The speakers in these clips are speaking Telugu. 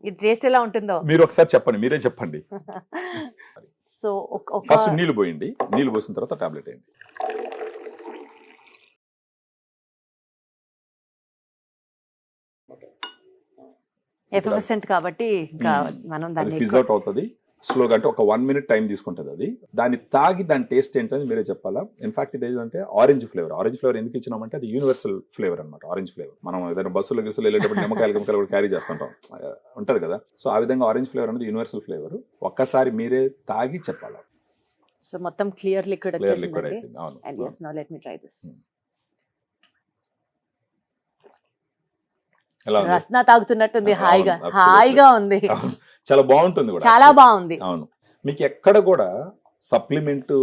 ఈ టేస్ట్ ఎలా ఉంటుందో. మీరు ఒకసారి చెప్పండి, మీరే చెప్పండి. సో ఫస్ట్ నీళ్ళు పోయండి, నీళ్ళు పోసిన తర్వాత టాబ్లెట్ వేయండి. ఎఫర్వెసెంట్ కాబట్టి ఇంకా మనం దాన్ని ఫిజ్ అవుట్ అవుతుంది స్లోగా, అంటే ఒక 1 minute టైం తీసుకుంటుంది అది. దాన్ని తాగి దాని టేస్ట్ ఏంటని మీరే చెప్పాలా. ఇన్ఫాక్ట్ ఇది ఏంటంటే ఆరెంజ్ ఫ్లేవర్ ఎందుకు ఇచ్చినామంటే అది యూనివర్సల్ ఫ్లేవర్ అనమాట. ఆరెంజ్ ఫ్లేవర్ మనం ఏదైనా బస్సులో గిస్సులు వెళ్ళేటప్పుడు నిమ్మకాయలు కూడా క్యారీ చేస్తుంటాం, ఉంటది కదా. సో ఆ విధంగా ఆరెంజ్ ఫ్లేవర్ అనేది యూనివర్సల్ ఫ్లేవర్. ఒక్కసారి మీరే తాగి చెప్పాలా. సో మొత్తం క్లియర్ లిక్విడ్ వచ్చేసింది. అవును. And yes, now let me try this. Rasna తాగుతున్నట్టుంది, హాయిగా ఉంది. చాలా బాగుంటుంది కూడా, చాలా బాగుంది. అవును. మీకు ఎక్కడ కూడా సప్లిమెంట్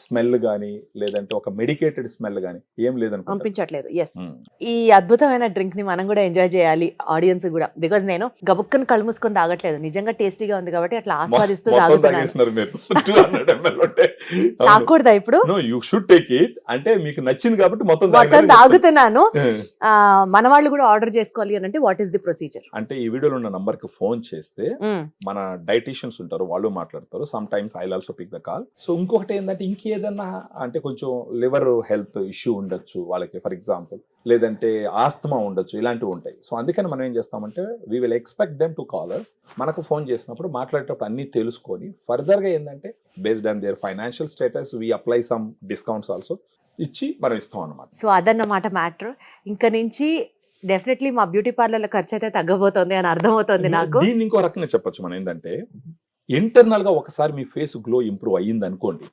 స్మెల్ గానీ లేదంటే ఒక మెడికేటెడ్ స్మెల్ గానీ ఏం లేదని పంపించట్లేదు. ఎస్, ఈ అద్భుతమైన డ్రింక్ ని మనం కూడా ఎంజాయ్ చేయాలి, ఆడియన్స్ కూడా. బికాజ్ నేను గబుక్కని కళ్ళు మూసుకొని తాగట్లేదు, నిజంగా టేస్టీగా ఉంది కాబట్టి అట్లా ఆస్వాదిస్తూ తాగకూడదా ఇప్పుడు? యూ షుడ్ టేక్ ఇట్, అంటే మీకు నచ్చింది కాబట్టి మొత్తం తాగుతున్నాను. మన వాళ్ళు కూడా ఆర్డర్ చేసుకోవాలి అని అంటే వాట్ ఈస్ ది ప్రొసీజర్? అంటే ఈ వీడియోలో ఉన్న నంబర్ కి ఫోన్ చేస్తే మన డైటీషియన్స్ ఉంటారు, వాళ్ళు మాట్లాడతారు. Sometimes I also pick the call. So ఇంకొకటి ఏంటంటే ఇంకేదన్నా అంటే కొంచెం లివర్ హెల్త్ ఇష్యూ ఉండొచ్చు వాళ్ళకి, ఫర్ ఎగ్జాంపుల్, లేదంటే ఆస్తమా ఉండొచ్చు, ఇలాంటివి ఉంటాయి. సో అందుకని మనం ఏం చేస్తామంటే we will expect them to call us. మనకు ఫోన్ చేసినప్పుడు మాట్లాడేటప్పుడు అన్ని తెలుసుకొని ఫర్దర్ గా ఏంటంటే based on their financial status we apply some discounts also ఇచ్చి మనం ఇస్తాం అన్నమాట. సో అదన్నమాట మ్యాటర్. ఇంకా నుంచి డెఫినెట్లీ మా బ్యూటీ పార్లర్ల ఖర్చు అయితే తగ్గబోతోంది అని అర్థమవుతుంది నాకు. దీన్ని ఇంకో రకంగా చెప్పొచ్చు మనం ఏంటంటే ఇంటర్నల్ గా ఒకసారి మీ ఫేస్ గ్లో ఇంప్రూవ్ అయ్యింది అనుకోండి,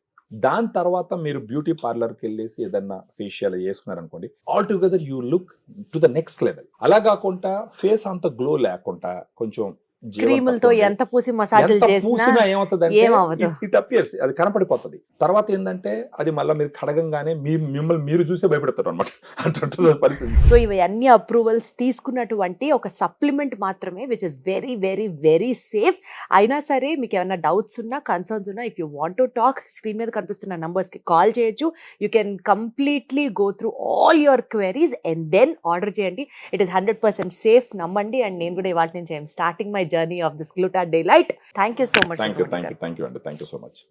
దాని తర్వాత మీరు బ్యూటీ పార్లర్కి వెళ్ళేసి ఏదన్నా ఫేషియల్ చేసుకున్నారనుకోండి, all together you look to the next level. అలా కాకుండా ఫేస్ అంత గ్లో లేకుండా కొంచెం క్రీములతో ఎంత పూసి మసాజులు చేసినా ఏమవుతుంది, ఇట్ అపియర్స్, అది కనపడిపోతుంది. తర్వాత ఏంటంటే అది మళ్ళీ మీరు కడగంగానే మిమ్మల్ని మీరు చూసే భయపడతారు అనమాట, అటువంటి పరిస్థితి. సో ఇవి అన్ని అప్రూవల్స్ తీసుకున్నటువంటి ఒక సప్లిమెంట్ మాత్రమే, which is very very very safe. అయినా సరే మీకు ఏమైనా డౌట్స్ ఉన్నా, కన్సర్న్స్ ఉన్నా, if you want to talk, screen మీద కనిపిస్తున్న నంబర్స్ కి కాల్ చేయొచ్చు. You can completely go through all your queries and then order చేయండి. ఇట్ ఈస్ 100% సేఫ్, నమ్మండి. అండ్ నేను కూడా ఇవాళ నుంచి I'm starting my journey of this Gluta Daylight. Thank you so much. Thank you, Andy. Thank you so much.